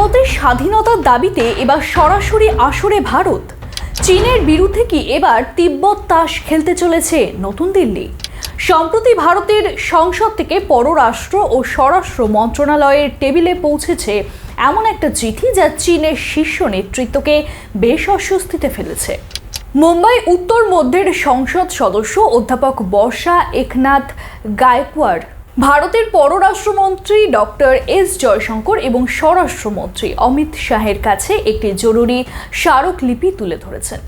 তিব্বতের স্বাধীনতার দাবিতে এবার সরাসরি আসরে ভারত। চীনের বিরুদ্ধে কি এবার তিব্বত তাস খেলতে চলেছে নতুন দিল্লি? সম্প্রতি ভারতের সংসদ থেকে পররাষ্ট্র ও স্বরাষ্ট্র মন্ত্রণালয়ের টেবিলে পৌঁছেছে এমন একটা চিঠি যা চীনের শীর্ষ নেতৃত্বকে বেশ অস্বস্তিতে ফেলেছে। মুম্বাই উত্তর মধ্যের সংসদ সদস্য অধ্যাপক বর্ষা একনাথ গায়কোয়াড় ভারতের পররাষ্ট্রমন্ত্রী ডক্টর এস জয়শঙ্কর এবং স্বরাষ্ট্রমন্ত্রী অমিত শাহের কাছে একটি জরুরি স্মারকলিপি তুলে ধরেছেন।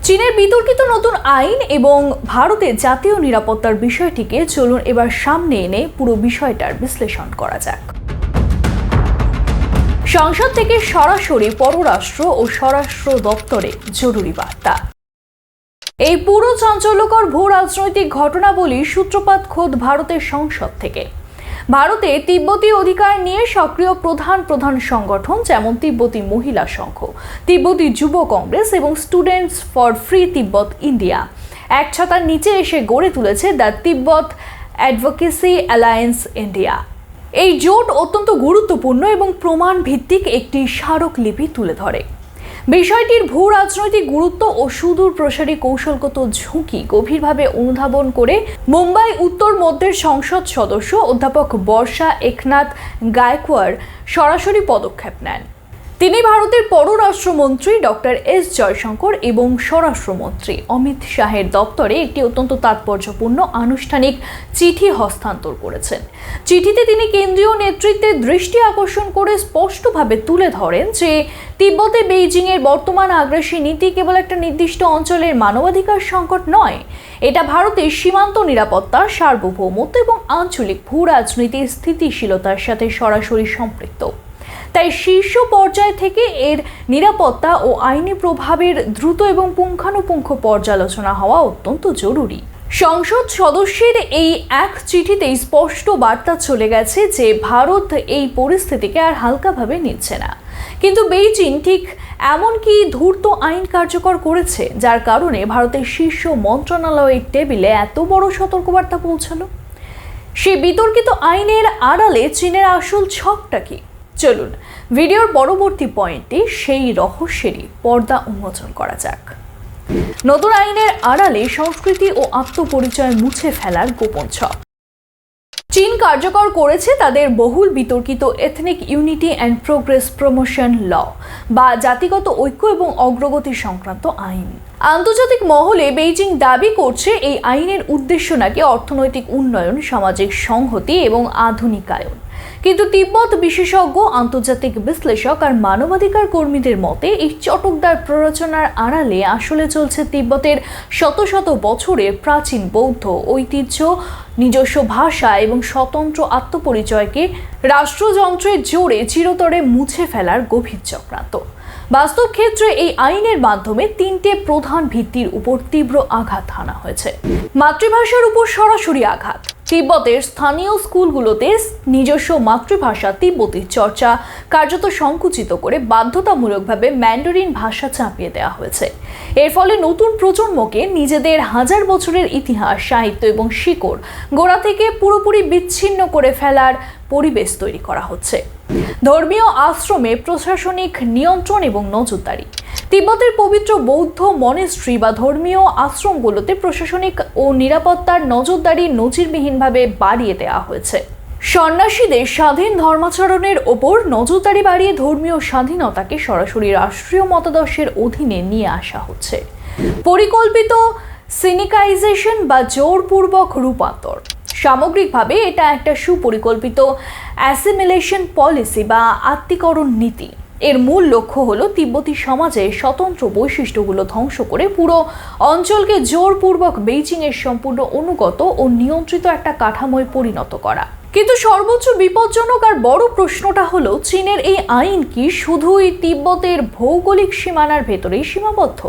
চীনের বিতর্কিত নতুন আইন এবং ভারতের জাতীয় নিরাপত্তার বিষয়টিকে চলুন এবার সামনে এনে পুরো বিষয়টার বিশ্লেষণ করা যাক। সংসদ থেকে সরাসরি পররাষ্ট্র ও স্বরাষ্ট্র দপ্তরে জরুরি বার্তা। এই পুরো চাঞ্চল্যকর ভূ রাজনৈতিক ঘটনাবলীর সূত্রপাত খোদ ভারতের সংসদ থেকে। ভারতে তিব্বতী অধিকার নিয়ে সক্রিয় প্রধান সংগঠন যেমন তিব্বতী মহিলা সংঘ, তিব্বতী যুব কংগ্রেস এবং students for free Tibet India এক ছাতার নিচে এসে গড়ে তুলেছে the Tibet advocacy alliance India. এই জোট অত্যন্ত গুরুত্বপূর্ণ এবং প্রমাণ ভিত্তিক একটি স্মারকলিপি তুলে ধরে। বিষয়টির ভূ রাজনৈতিক গুরুত্ব ও সুদূর প্রসারী কৌশলগত ঝুঁকি গভীরভাবে অনুধাবন করে মুম্বাই উত্তর মধ্যের সংসদ সদস্য অধ্যাপক বর্ষা একনাথ গায়কোয়াড় সরাসরি পদক্ষেপ নেন। তিনি ভারতের পররাষ্ট্রমন্ত্রী ডক্টর এস জয়শঙ্কর এবং স্বরাষ্ট্রমন্ত্রী অমিত শাহের দপ্তরে একটি অত্যন্ত তাৎপর্যপূর্ণ আনুষ্ঠানিক চিঠি হস্তান্তর করেছেন। চিঠিতে তিনি কেন্দ্রীয় নেতৃত্বের দৃষ্টি আকর্ষণ করে স্পষ্টভাবে তুলে ধরেন যে তিব্বতে বেইজিংয়ের বর্তমান আগ্রাসী নীতি কেবল একটা নির্দিষ্ট অঞ্চলের মানবাধিকার সংকট নয়, এটা ভারতের সীমান্ত নিরাপত্তা, সার্বভৌমত্ব এবং আঞ্চলিক ভূ রাজনীতির স্থিতিশীলতার সাথে সরাসরি সম্পৃক্ত। তাই শীর্ষ পর্যায় থেকে এর নিরাপত্তা ও আইনি প্রভাবের দ্রুত এবং পুঙ্খানুপুঙ্খ পর্যালোচনা হওয়া অত্যন্ত জরুরি। সংসদ সদস্যের এই এক চিঠিতেই স্পষ্ট বার্তা চলে গেছে যে ভারত এই পরিস্থিতিকে আর হালকাভাবে নিচ্ছে না। কিন্তু বেইজিং ঠিক এমনকি ধূর্ত আইন কার্যকর করেছে যার কারণে ভারতের শীর্ষ মন্ত্রণালয়ের টেবিলে এত বড় সতর্কবার্তা পৌঁছালো। সেই বিতর্কিত আইনের আড়ালে চীনের আসল ছকটা কি? চলুন ভিডিওর পরবর্তী পয়েন্টে সেই রহস্যেরই পর্দা উন্মোচন করা যাক। নতুন আইনের আড়ালে সংস্কৃতি ও আত্মপরিচয় মুছে ফেলার গোপন ছক। চীন কার্যকর করেছে তাদের বহুল বিতর্কিত ethnic unity and progress promotion law বা জাতিগত ঐক্য এবং অগ্রগতি সংক্রান্ত আইন। আন্তর্জাতিক মহলে বেইজিং দাবি করছে এই আইনের উদ্দেশ্য নাকি অর্থনৈতিক উন্নয়ন, সামাজিক সংহতি এবং আধুনিকায়ন। কিন্তু তিব্বত বিশেষজ্ঞ, আন্তর্জাতিক বিশ্লেষক আর মানবাধিকার কর্মীদের মতে এই চটকদার প্ররোচনার আড়ালে আসলে চলছে তিব্বতের শত শত বছরের প্রাচীন বৌদ্ধ ঐতিহ্য, নিজস্ব ভাষা এবং স্বতন্ত্র আত্মপরিচয়কে রাষ্ট্রযন্ত্রের জোরে চিরতরে মুছে ফেলার গভীর চক্রান্ত। বাস্তব ক্ষেত্রে এই আইনের মাধ্যমে তিনটে প্রধান ভিত্তির উপর তীব্র আঘাত হানা হয়েছে। মাতৃভাষার উপর সরাসরি আঘাত। তিব্বতের স্থানীয় স্কুলগুলোতে নিজস্ব মাতৃভাষা তিব্বতীর চর্চা কার্যত সংকুচিত করে বাধ্যতামূলকভাবে ম্যান্ডারিন ভাষা চাপিয়ে দেওয়া হয়েছে। এর ফলে নতুন প্রজন্মকে নিজেদের হাজার বছরের ইতিহাস, সাহিত্য এবং শিকড় গোড়া থেকে পুরোপুরি বিচ্ছিন্ন করে ফেলার পরিবেশ তৈরি করা হচ্ছে। ধর্মীয় আশ্রমে প্রশাসনিক নিয়ন্ত্রণ এবং নজরদারি। তিব্বতের পবিত্র বৌদ্ধ মনেস্ট্রি বা ধর্মীয় আশ্রমগুলোতে প্রশাসনিক ও নিরাপত্তার নজরদারি নজিরবিহীনভাবে বাড়িয়ে দেওয়া হয়েছে। সন্ন্যাসীদের স্বাধীন ধর্মাচরণের ওপর নজরদারি বাড়িয়ে ধর্মীয় স্বাধীনতাকে সরাসরি রাষ্ট্রীয় মতাদর্শের অধীনে নিয়ে আসা হচ্ছে। পরিকল্পিত সিনিকাইজেশন বা জোরপূর্বক রূপান্তর। সামগ্রিকভাবে এটা একটা সুপরিকল্পিত অ্যাসিমিলেশন পলিসি বা আত্মীকরণ নীতি। এর মূল লক্ষ্য হলো তিব্বতী সমাজের স্বতন্ত্র বৈশিষ্ট্যগুলো ধ্বংস করে পুরো অঞ্চলকে জোরপূর্বক বেইজিংয়ের সম্পূর্ণ অনুগত ও নিয়ন্ত্রিত একটা কাঠামোয় পরিণত করা। কিন্তু সর্বোচ্চ বিপজ্জনক আর বড় প্রশ্নটা হলো চীনের এই আইন কি শুধুই তিব্বতের ভৌগোলিক সীমানার ভেতরেই সীমাবদ্ধ,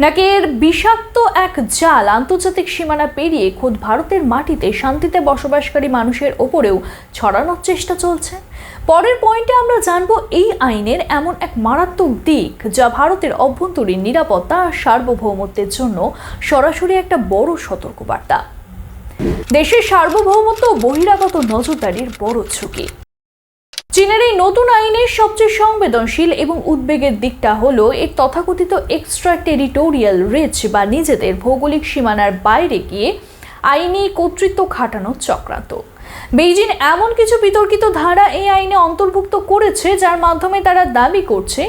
নাকি এর বিষাক্ত এক জাল আন্তর্জাতিক সীমানা পেরিয়ে খোদ ভারতের মাটিতে শান্তিতে বসবাসকারী মানুষের ওপরেও ছড়ানোর চেষ্টা চলছে? পরের পয়েন্টে আমরা জানবো এই আইনের এমন এক মারাত্মক দিক যা ভারতের অভ্যন্তরীণ নিরাপত্তা আর সার্বভৌমত্বের জন্য সরাসরি একটা বড় সতর্কবার্তা। দেশের সার্বভৌমত্ব ও বহিরাগত নজরদারির বড় ঝুঁকি। চীনের এই নতুন আইনের সবচেয়ে সংবেদনশীল এবং উদ্বেগের দিকটা হলো এর তথাকথিত এক্সট্রা টেরিটোরিয়াল রিচ বা নিজেদের ভৌগোলিক সীমানার বাইরে গিয়ে আইনি কর্তৃত্ব খাটানোর চক্রান্ত। বেইজিং এমন কিছু বিতর্কিত ধারা এই আইনে অন্তর্ভুক্ত করেছে যার মাধ্যমে তারা দাবি করছে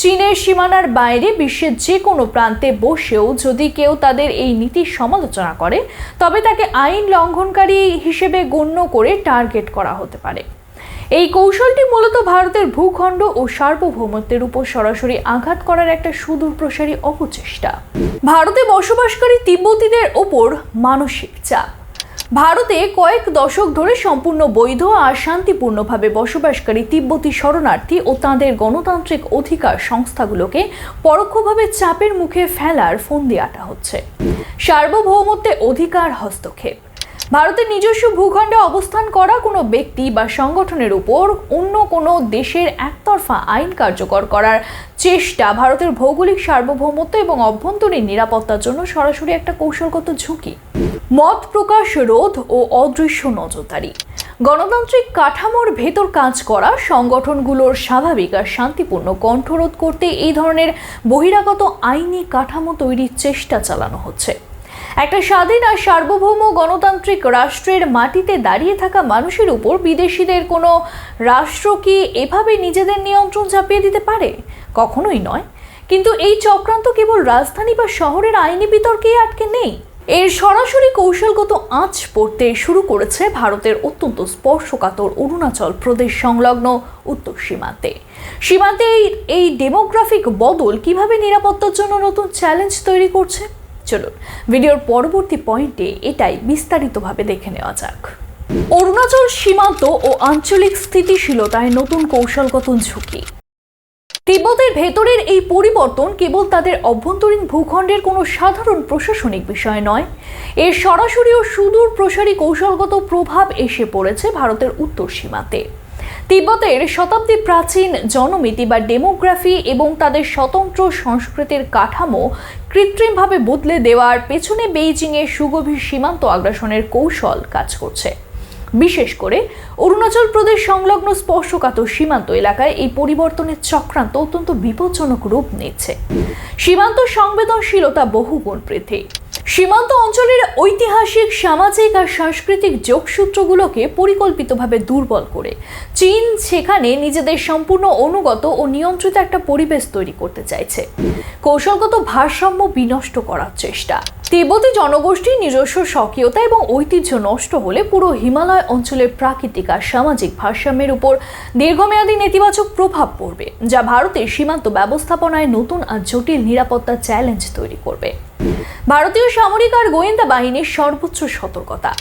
চীনের সীমানার বাইরে বিশ্বের যে কোনো প্রান্তে বসেও যদি কেউ তাদের এই নীতির সমালোচনা করে তবে তাকে আইন লঙ্ঘনকারী হিসেবে গণ্য করে টার্গেট করা হতে পারে। এই কৌশলটি মূলত ভারতের ভূখণ্ড ও সার্বভৌমত্বের উপর সরাসরি আঘাত করার একটা সুদূরপ্রসারী অপচেষ্টা। ভারতে বসবাসকারী তিব্বতীদের ওপর মানসিক চাপ। ভারতে কয়েক দশক ধরে সম্পূর্ণ বৈধ আর শান্তিপূর্ণভাবে বসবাসকারী তিব্বতী শরণার্থী ও তাঁদের গণতান্ত্রিক অধিকার সংস্থাগুলোকে পরোক্ষভাবে চাপের মুখে ফেলার ফন্দি আঁটা হচ্ছে। সার্বভৌমত্বে অধিকার হস্তক্ষেপ। ভারতের নিজস্ব ভূখণ্ডে অবস্থান করা কোনো ব্যক্তি বা সংগঠনের উপর অন্য কোনো দেশের একতরফা আইন কার্যকর করার চেষ্টা ভারতের ভৌগোলিক সার্বভৌমত্ব এবং অভ্যন্তরীণ নিরাপত্তার জন্য সরাসরি একটা কৌশলগত ঝুঁকি। মত প্রকাশ রোধ ও অদৃশ্য নজরদারি। গণতান্ত্রিক কাঠামোর ভেতর কাজ করা সংগঠনগুলোর স্বাভাবিক আর শান্তিপূর্ণ কণ্ঠরোধ করতে এই ধরনের বহিরাগত আইনি কাঠামো তৈরির চেষ্টা চালানো হচ্ছে। একটা স্বাধীন আর সার্বভৌম গণতান্ত্রিক রাষ্ট্রের মাটিতে দাঁড়িয়ে থাকা মানুষের উপর বিদেশিদের কোনো রাষ্ট্র কি এভাবে নিজেদের নিয়ন্ত্রণ চাপিয়ে দিতে পারে? কখনোই নয়। কিন্তু এই চক্রান্ত কেবল রাজধানী বা শহরের আইনি বিতর্কেই আটকে নেই। এর সরাসরি কৌশলগত আঁচ পড়তে শুরু করেছে ভারতের অত্যন্ত স্পর্শকাতর অরুণাচল প্রদেশ সংলগ্ন উত্তর সীমান্তে। এই ডেমোগ্রাফিক বদল কিভাবে নিরাপত্তার জন্য নতুন চ্যালেঞ্জ তৈরি করছে, চলুন ভিডিওর পরবর্তী পয়েন্টে এটাই বিস্তারিতভাবে দেখে নেওয়া যাক। অরুণাচল সীমান্ত ও আঞ্চলিক স্থিতিশীলতায় নতুন কৌশলগত ঝুঁকি। তিব্বতের ভেতরের এই পরিবর্তন কেবল তাদের অভ্যন্তরীণ ভূখণ্ডের কোনো সাধারণ প্রশাসনিক বিষয় নয়, এর সরাসরি ও সুদূর প্রসারী কৌশলগত প্রভাব এসে পড়েছে ভারতের উত্তর সীমান্তে। তিব্বতের শতাব্দী প্রাচীন জনমিতি বা ডেমোগ্রাফি এবং তাদের স্বতন্ত্র সংস্কৃতির কাঠামো কৃত্রিমভাবে বদলে দেওয়ার পেছনে বেইজিংয়ের সুগভীর সীমান্ত আগ্রাসনের কৌশল কাজ করছে। বিশেষ করে অরুণাচল প্রদেশ সংলগ্ন স্পর্শকাতর সীমান্ত এলাকায় এই পরিবর্তনের চক্রান্ত অত্যন্ত বিপজ্জনক রূপ নিচ্ছে। সীমান্ত সংবেদনশীলতা বহুগুণ বৃদ্ধি। সীমান্ত অঞ্চলের ঐতিহাসিক, সামাজিক আর সাংস্কৃতিক যোগসূত্রগুলোকে পরিকল্পিতভাবে দুর্বল করে চীন সেখানে নিজেদের সম্পূর্ণ অনুগত ও নিয়ন্ত্রিত একটা পরিবেশ তৈরি করতে চাইছে। কৌশলগত ভারসাম্য বিনষ্ট করার চেষ্টা। তিব্বতী জনগোষ্ঠীর নিজস্ব স্বকীয়তা এবং ঐতিহ্য নষ্ট হলে পুরো হিমালয় অঞ্চলের প্রাকৃতিক আর সামাজিক ভারসাম্যের উপর দীর্ঘমেয়াদী নেতিবাচক প্রভাব পড়বে, যা ভারতের সীমান্ত ব্যবস্থাপনায় নতুন আর জটিল নিরাপত্তা চ্যালেঞ্জ তৈরি করবে। ভারতীয় সামরিক আর গোয়েন্দা বাহিনীর সর্বোচ্চ সতর্কতা।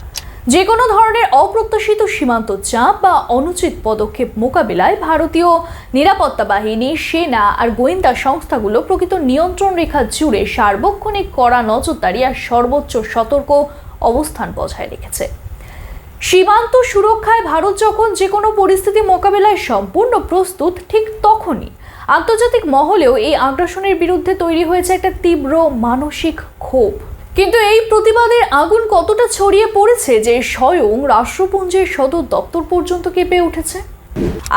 যে কোনো ধরনের অপ্রত্যাশিত সীমান্ত চাপ বা অনুচিত পদক্ষেপ মোকাবিলায় ভারতীয় নিরাপত্তা বাহিনী, সেনা আর গোয়েন্দা সংস্থাগুলো প্রকৃত নিয়ন্ত্রণ রেখা জুড়ে সার্বক্ষণিক কড়া নজরদারি আর সর্বোচ্চ সতর্ক অবস্থান বজায় রেখেছে। সীমান্ত সুরক্ষায় ভারত যখন যে কোনো পরিস্থিতি মোকাবিলায় সম্পূর্ণ প্রস্তুত, ঠিক তখনই আন্তর্জাতিক মহলেও এই আগ্রাসনের বিরুদ্ধে তৈরি হয়েছে একটা তীব্র মানসিক ক্ষোভ। কিন্তু এই প্রতিবাদের আগুন কতটা ছড়িয়ে পড়েছে যে স্বয়ং রাষ্ট্রপুঞ্জের সদর দপ্তর পর্যন্ত কেঁপে উঠেছে।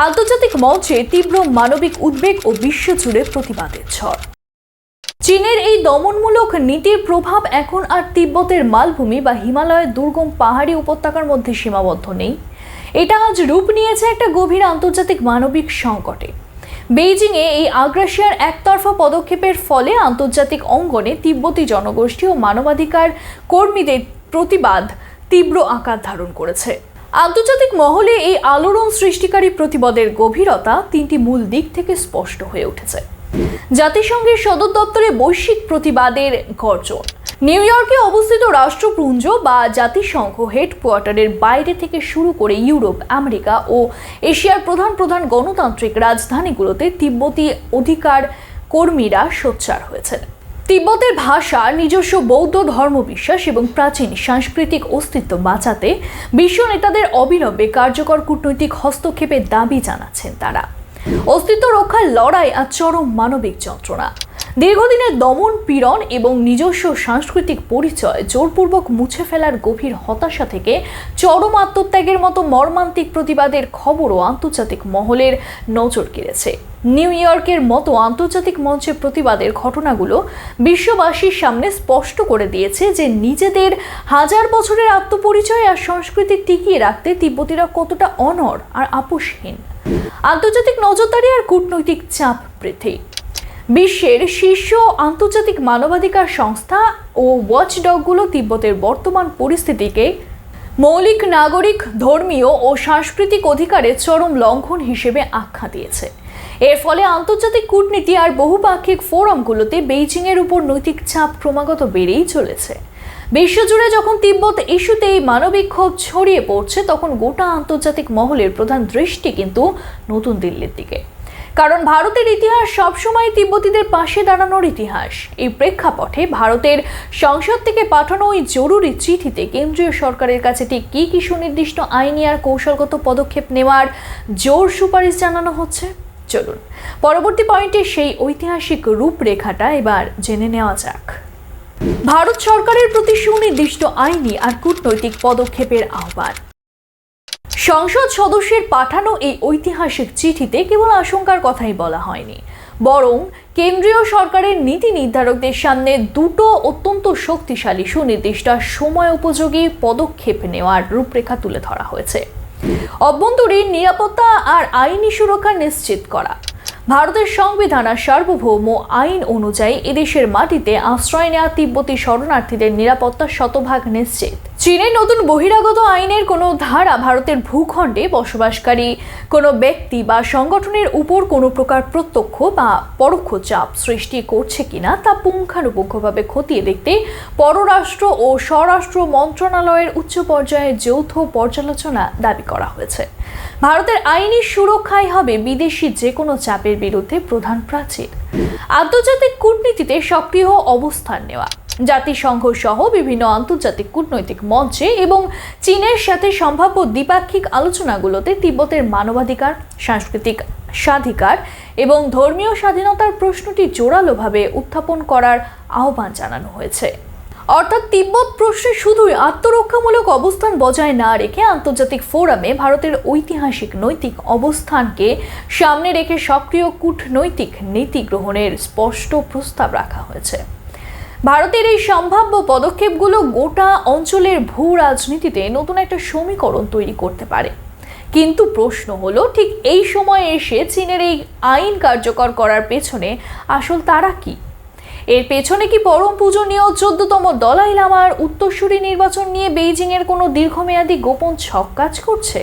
আন্তর্জাতিক মঞ্চে তীব্র মানবিক উদ্বেগ ও বিশ্বজুড়ে প্রতিবাদের ঝড়। চীনের এই দমনমূলক নীতির প্রভাব এখন আর তিব্বতের মালভূমি বা হিমালয়ের দুর্গম পাহাড়ি উপত্যকার মধ্যে সীমাবদ্ধ নেই। এটা আজ রূপ নিয়েছে একটা গভীর আন্তর্জাতিক মানবিক সংকটে। বেইজিংয়ে এই আগ্রাসিয়ার একতরফা পদক্ষেপের ফলে আন্তর্জাতিক অঙ্গনে তিব্বতী জনগোষ্ঠী ও মানবাধিকার কর্মীদের প্রতিবাদ তীব্র আকার ধারণ করেছে। আন্তর্জাতিক মহলে এই আলোড়ন সৃষ্টিকারী প্রতিবাদের গভীরতা তিনটি মূল দিক থেকে স্পষ্ট হয়ে উঠেছে। জাতিসংঘের সদর দপ্তরে বৈশ্বিক প্রতিবাদের গর্জন। নিউ ইয়র্কে অবস্থিত রাষ্ট্রপুঞ্জ বা জাতিসংঘ হেডকোয়ার্টারের বাইরে থেকে শুরু করে ইউরোপ, আমেরিকা ও এশিয়ার প্রধান গণতান্ত্রিক রাজধানীগুলোতে তিব্বতী অধিকার কর্মীরা সোচ্চার হয়েছেন। তিব্বতের ভাষা, নিজস্ব বৌদ্ধ ধর্মবিশ্বাস এবং প্রাচীন সাংস্কৃতিক অস্তিত্ব বাঁচাতে বিশ্ব নেতাদের অবিলম্বে কার্যকর কূটনৈতিক হস্তক্ষেপের দাবি জানাচ্ছেন তারা। অস্তিত্ব রক্ষার লড়াই আর চরম মানবিক যন্ত্রণা। দীর্ঘদিনের দমন পীড়ন এবং নিজস্ব সাংস্কৃতিক পরিচয় জোরপূর্বক মুছে ফেলার গভীর হতাশা থেকে চরম আত্মত্যাগের মতো মর্মান্তিক প্রতিবাদের খবরও আন্তর্জাতিক মহলের নজর কেড়েছে। নিউ ইয়র্কের মতো আন্তর্জাতিক মঞ্চে প্রতিবাদের ঘটনাগুলো বিশ্ববাসীর সামনে স্পষ্ট করে দিয়েছে যে নিজেদের হাজার বছরের আত্মপরিচয় আর সংস্কৃতি টিকিয়ে রাখতে তিব্বতীরা কতটা অনড় আর আপোষহীন। আন্তর্জাতিক নজরদারি আর কূটনৈতিক চাপ বৃদ্ধি। বিশ্বের শীর্ষ আন্তর্জাতিক মানবাধিকার সংস্থা ও ওয়াচডগগুলো তিব্বতের বর্তমান পরিস্থিতিকে মৌলিক নাগরিক, ধর্মীয় ও সাংস্কৃতিক অধিকারের চরম লঙ্ঘন হিসেবে আখ্যা দিয়েছে। এর ফলে আন্তর্জাতিক কূটনীতি আর বহুপাক্ষিক ফোরামগুলোতে বেইজিংয়ের উপর নৈতিক চাপ ক্রমাগত বেড়েই চলেছে। বিশ্বজুড়ে যখন তিব্বত ইস্যুতে এই মানবিক ক্ষোভ ছড়িয়ে পড়ছে, তখন গোটা আন্তর্জাতিক মহলের প্রধান দৃষ্টি কিন্তু নতুন দিল্লির দিকে। কারণ ভারতের ইতিহাস সবসময় তিব্বতীদের পাশে দাঁড়ানোর ইতিহাস। এই প্রেক্ষাপটে ভারতের সংসদ থেকে পাঠানো ওই জরুরি চিঠিতে কেন্দ্রীয় সরকারের কাছে ঠিক কি সুনির্দিষ্ট আইনি আর কৌশলগত পদক্ষেপ নেওয়ার জোর সুপারিশ জানানো হচ্ছে। চলুন পরবর্তী পয়েন্টে সেই ঐতিহাসিক রূপরেখাটা এবার জেনে নেওয়া যাক। ভারত সরকারের প্রতি সুনির্দিষ্ট আইনি আর কূটনৈতিক পদক্ষেপের আহ্বান। সংসদ সদস্যের পাঠানো এই ঐতিহাসিক চিঠিতে কেবল আশঙ্কার কথাই বলা হয়নি, বরং কেন্দ্রীয় সরকারের নীতি নির্ধারকদের সামনে দুটো অত্যন্ত শক্তিশালী সুনির্দিষ্ট সময় উপযোগী পদক্ষেপ নেওয়ার রূপরেখা তুলে ধরা হয়েছে। অভ্যন্তরীণ নিরাপত্তা আর আইনি সুরক্ষা নিশ্চিত করা। ভারতের সংবিধান আর সার্বভৌম আইন অনুযায়ী এদেশের মাটিতে আশ্রয় নেওয়া তিব্বতী শরণার্থীদের নিরাপত্তা শতভাগ নিশ্চিত। চীনের নতুন বহিরাগত আইনের কোনো ধারা ভারতের ভূখণ্ডে বসবাসকারী কোনো ব্যক্তি বা সংগঠনের উপর কোনো প্রকার প্রত্যক্ষ বা পরোক্ষ চাপ সৃষ্টি করছে কিনা তা পুঙ্খানুপুঙ্খভাবে খতিয়ে দেখতে পররাষ্ট্র ও স্বরাষ্ট্র মন্ত্রণালয়ের উচ্চ পর্যায়ে যৌথ পর্যালোচনা দাবি করা হয়েছে। ভারতের আইনি সুরক্ষাই হবে বিদেশি যে কোনো চাপের বিরুদ্ধে প্রধান প্রাচীর। আন্তর্জাতিক কূটনীতিতে সক্রিয় অবস্থান নেওয়া। জাতিসংঘ সহ বিভিন্ন আন্তর্জাতিক কূটনৈতিক মঞ্চে এবং চীনের সাথে সম্ভাব্য দ্বিপাক্ষিক আলোচনাগুলোতে তিব্বতের মানবাধিকার, সাংস্কৃতিক স্বাধিকার এবং ধর্মীয় স্বাধীনতার প্রশ্নটি জোরালোভাবে উত্থাপন করার আহ্বান জানানো হয়েছে। অর্থাৎ তিব্বত প্রশ্নে শুধুই আত্মরক্ষামূলক অবস্থান বজায় না রেখে আন্তর্জাতিক ফোরামে ভারতের ঐতিহাসিক নৈতিক অবস্থানকে সামনে রেখে সক্রিয় কূটনৈতিক নীতি গ্রহণের স্পষ্ট প্রস্তাব রাখা হয়েছে। ভারতের এই সম্ভাব্য পদক্ষেপগুলো গোটা অঞ্চলের ভূ রাজনীতিতে নতুন একটা সমীকরণ তৈরি করতে পারে। কিন্তু প্রশ্ন হলো, ঠিক এই সময়ে এসে চীনের এই আইন কার্যকর করার পেছনে আসল তারা কি? এর পেছনে কি পরম পূজনীয় 14তম দলাই লামার উত্তরসূরি নির্বাচন নিয়ে বেইজিংয়ের কোনো দীর্ঘমেয়াদী গোপন ছক কাজ করছে?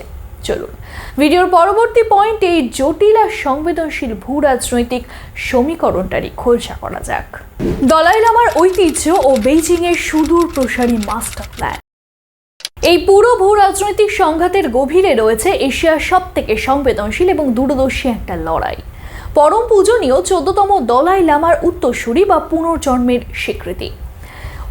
চলুন ভিডিওর পরবর্তী পয়েন্টে এই জটিল আর সংবেদনশীল ভূ রাজনৈতিক সমীকরণটারই খোলসা করা যাক। দলাই লামার ঐতিহ্য ও বেইজিংয়ের সুদূর প্রসারী মাস্টার প্ল্যান। এই পুরো ভূ রাজনৈতিক সংঘাতের গভীরে রয়েছে এশিয়ার সবথেকে সংবেদনশীল এবং দূরদর্শী একটা লড়াই। পরম পূজনীয় 14তম দলাই লামার উত্তরসূরি বা পুনর্জন্মের স্বীকৃতি।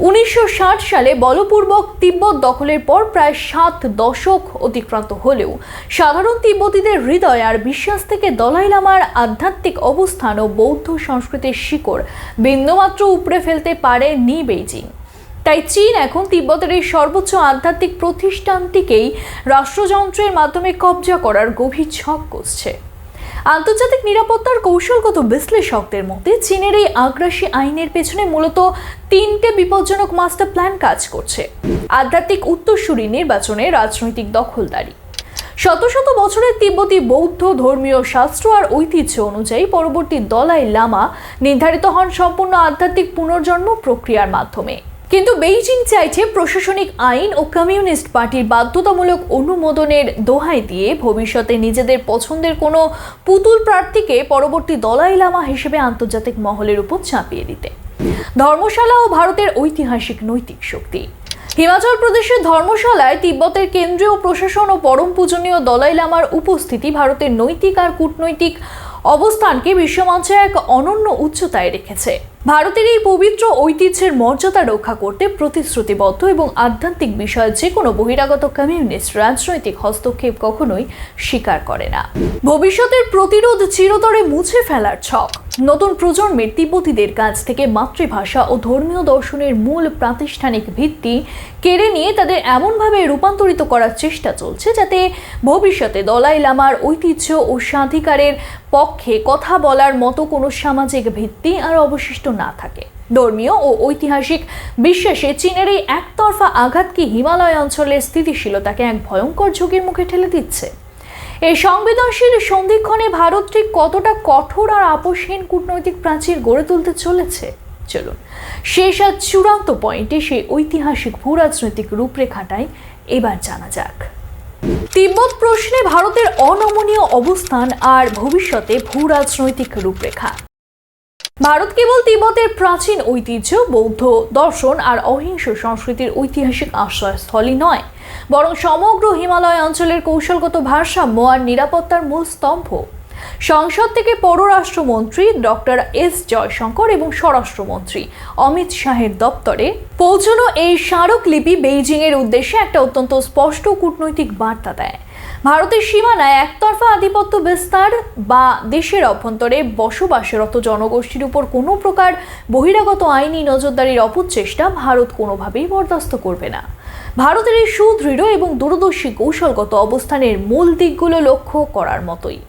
1960 সালে বলপূর্বক তিব্বত দখলের পর প্রায় 7 দশক অতিক্রান্ত হলেও সাধারণ তিব্বতীদের হৃদয় আর বিশ্বাস থেকে দলাই লামার আধ্যাত্মিক অবস্থান ও বৌদ্ধ সংস্কৃতির শিকড় বিন্দুমাত্র উপড়ে ফেলতে পারেনি বেইজিং। তাই চীন এখন তিব্বতের এই সর্বোচ্চ আধ্যাত্মিক প্রতিষ্ঠানটিকেই রাষ্ট্রযন্ত্রের মাধ্যমে কবজা করার গভীর ছক কষছে। আন্তর্জাতিক নিরাপত্তার কৌশলগত বিশ্লেষকদের মতে চীনের এই আগ্রাসী আইনের পেছনে মূলত 3টে বিপজ্জনক মাস্টার প্ল্যান কাজ করছে। আধ্যাত্মিক উত্তরসূরি নির্বাচনে রাজনৈতিক দখলদারি। শত শত বছরের তিব্বতী বৌদ্ধ ধর্মীয় শাস্ত্র আর ঐতিহ্য অনুযায়ী পরবর্তী দলাই লামা নির্ধারিত হন সম্পূর্ণ আধ্যাত্মিক পুনর্জন্ম প্রক্রিয়ার মাধ্যমে। কিন্তু বেইজিং চাইছে প্রশাসনিক আইন ও কমিউনিস্ট পার্টির বাধ্যতামূলক অনুমোদনের দোহাই দিয়ে ভবিষ্যতে নিজেদের পছন্দের কোনো পুতুল প্রার্থীকে পরবর্তী দলাই লামা হিসেবে আন্তর্জাতিক মহলের উপর চাপিয়ে দিতে। ধর্মশালা ও ভারতের ঐতিহাসিক নৈতিক শক্তি। হিমাচল প্রদেশের ধর্মশালায় তিব্বতের কেন্দ্রীয় প্রশাসন ও পরম পূজনীয় দলাই লামার উপস্থিতি ভারতের নৈতিক আর কূটনৈতিক অবস্থানকে বিশ্বমঞ্চে এক অনন্য উচ্চতায় রেখেছে। ভারতের এই পবিত্র ঐতিহ্যের মর্যাদা রক্ষা করতে প্রতিশ্রুতিবদ্ধ এবং আধ্যাত্মিক বিষয়ে যে কোনো বহিরাগত কমিউনিস্ট রাজনৈতিক হস্তক্ষেপ কখনোই স্বীকার করে না। ভবিষ্যতের প্রতিরোধ চিরতরে মুছে ফেলার ছক। নতুন প্রজন্মের তিব্বতীদের কাছ থেকে মাতৃভাষা ও ধর্মীয় দর্শনের মূল প্রাতিষ্ঠানিক ভিত্তি কেড়ে নিয়ে তাদের এমনভাবে রূপান্তরিত করার চেষ্টা চলছে যাতে ভবিষ্যতে দলাই লামার ঐতিহ্য ও স্বাধিকারের পক্ষে কথা বলার মতো কোনো সামাজিক ভিত্তি আর অবশিষ্ট না থাকে। ধর্মীয় ও ঐতিহাসিক বিশ্বাসে চীনের এই একতরফা আঘাত কি হিমালয় অঞ্চলের স্থিতিশীলতাকে এক ভয়ঙ্কর ঝুঁকির মুখে ঠেলে দিচ্ছে? এই সংবেদনশীল সন্ধিক্ষণে ভারত ঠিক কতটা কঠোর আর আপোষহীন কূটনৈতিক প্রাচীর গড়ে তুলতে চলেছে? চলুন শেষ আর চূড়ান্ত পয়েন্টে সেই ঐতিহাসিক ভূরাজনৈতিক রূপরেখাটাই এবার জানা যাক। তিব্বত প্রশ্নে ভারতের অনমনীয় অবস্থান আর ভবিষ্যতে ভূরাজনৈতিক রূপরেখা। ভারত কেবল তিব্বতের প্রাচীন ঐতিহ্য, বৌদ্ধ দর্শন আর অহিংস সংস্কৃতির ঐতিহাসিক আশ্রয়স্থলই নয়, বরং সমগ্র হিমালয় অঞ্চলের কৌশলগত ভারসাম্য আর নিরাপত্তার মূল স্তম্ভ। সংসদ থেকে পররাষ্ট্রমন্ত্রী ডক্টর এস জয়শঙ্কর এবং স্বরাষ্ট্রমন্ত্রী অমিত শাহের দপ্তরে পৌঁছানো এই স্মারকলিপি বেইজিংয়ের উদ্দেশ্যে একটা অত্যন্ত স্পষ্ট কূটনৈতিক বার্তা দেয়। ভারতের সীমানায় একতরফা আধিপত্য বিস্তার বা দেশের অভ্যন্তরে বসবাসরত জনগোষ্ঠীর উপর কোনো প্রকার বহিরাগত আইনি নজরদারির অপচেষ্টা ভারত কোনোভাবেই বরদাস্ত করবে না। ভারতের এই সুদৃঢ় এবং দূরদর্শী কৌশলগত অবস্থানের মূল দিকগুলো লক্ষ্য করার মতোই।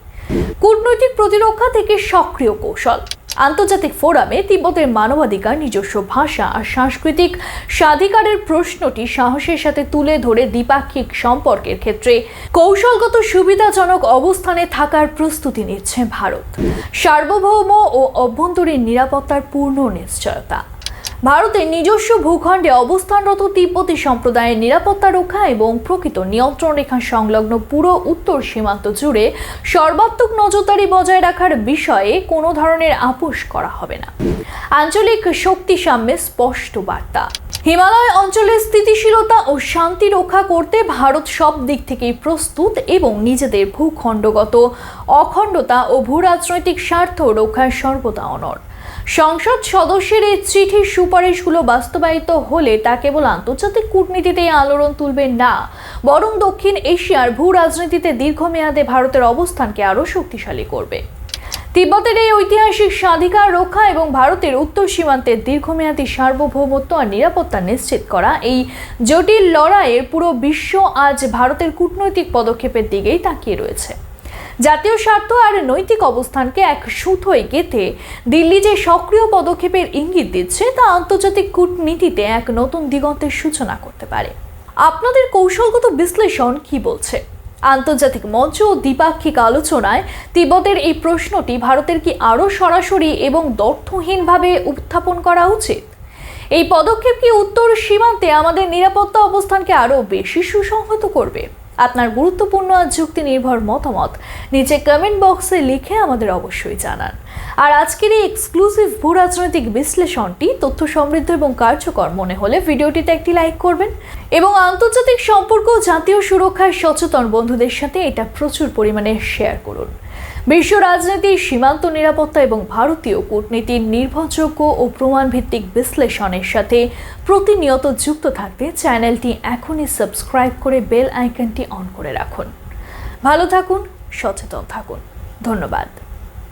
কূটনৈতিক প্রতিরক্ষা থেকে সক্রিয় কৌশল। আন্তর্জাতিক ফোরামে তিব্বতের মানবাধিকার, নিজস্ব ভাষা আর সাংস্কৃতিক স্বাধিকারের প্রশ্নটি সাহসের সাথে তুলে ধরে দ্বিপাক্ষিক সম্পর্কের ক্ষেত্রে কৌশলগত সুবিধাজনক অবস্থানে থাকার প্রস্তুতি নিচ্ছে ভারত। সার্বভৌম ও অভ্যন্তরীণ নিরাপত্তার পূর্ণ নিশ্চয়তা। ভারতের নিজস্ব ভূখণ্ডে অবস্থানরত তিব্বতী সম্প্রদায়ের নিরাপত্তা রক্ষা এবং প্রকৃত নিয়ন্ত্রণ রেখা সংলগ্ন পুরো উত্তর সীমান্ত জুড়ে সর্বাত্মক নজরদারি বজায় রাখার বিষয়ে কোনো ধরনের আপোষ করা হবে না। আঞ্চলিক শক্তি সাম্যে স্পষ্ট বার্তা। হিমালয় অঞ্চলের স্থিতিশীলতা ও শান্তি রক্ষা করতে ভারত সব দিক থেকেই প্রস্তুত এবং নিজেদের ভূখণ্ডগত অখণ্ডতা ও ভূরাজনৈতিক স্বার্থ রক্ষার সর্বদা অনড়। সংসদ সদস্যের এই চিঠির সুপারিশগুলো বাস্তবায়িত হলে তা কেবল আন্তর্জাতিক কূটনীতিতে আলোড়ন তুলবে না, বরং দক্ষিণ এশিয়ার ভূ রাজনীতিতে দীর্ঘমেয়াদে ভারতের অবস্থানকে আরও শক্তিশালী করবে। তিব্বতের এই ঐতিহাসিক স্বাধিকার রক্ষা এবং ভারতের উত্তর সীমান্তের দীর্ঘমেয়াদী সার্বভৌমত্ব আর নিরাপত্তা নিশ্চিত করা, এই জটিল লড়াইয়ের পুরো বিশ্ব আজ ভারতের কূটনৈতিক পদক্ষেপের দিকেই তাকিয়ে রয়েছে। জাতীয় স্বার্থ আর নৈতিক অবস্থানকে এক সুতোয় গেঁথে দিল্লি যে সক্রিয় পদক্ষেপের ইঙ্গিত দিচ্ছে তা আন্তর্জাতিক কূটনীতিতে এক নতুন দিগন্তের সূচনা করতে পারে। আপনাদের কৌশলগত বিশ্লেষণ কি বলছে? আন্তর্জাতিক মঞ্চ ও দ্বিপাক্ষিক আলোচনায় তিব্বতের এই প্রশ্নটি ভারতের কি আরও সরাসরি এবং দ্ব্যর্থহীনভাবে উত্থাপন করা উচিত? এই পদক্ষেপ কি উত্তর সীমান্তে আমাদের নিরাপত্তা অবস্থানকে আরও বেশি সুসংহত করবে? আপনার গুরুত্বপূর্ণ আর যুক্তি নির্ভর মতামত নিচে কমেন্ট বক্সে লিখে আমাদের অবশ্যই জানান। আর আজকের এই এক্সক্লুসিভ ভূরাজনৈতিক বিশ্লেষণটি তথ্য সমৃদ্ধ এবং কার্যকর মনে হলে ভিডিওটিতে একটি লাইক করবেন এবং আন্তর্জাতিক সম্পর্ক ও জাতীয় সুরক্ষায় সচেতন বন্ধুদের সাথে এটা প্রচুর পরিমাণে শেয়ার করুন। বিশ্ব রাজনীতি, সীমান্ত নিরাপত্তা এবং ভারতীয় কূটনীতির নির্ভরযোগ্য ও প্রমাণভিত্তিক বিশ্লেষণের সাথে প্রতিনিয়ত যুক্ত থাকতে চ্যানেলটি এখনই সাবস্ক্রাইব করে বেল আইকনটি অন করে রাখুন। ভালো থাকুন, সচেতন থাকুন। ধন্যবাদ।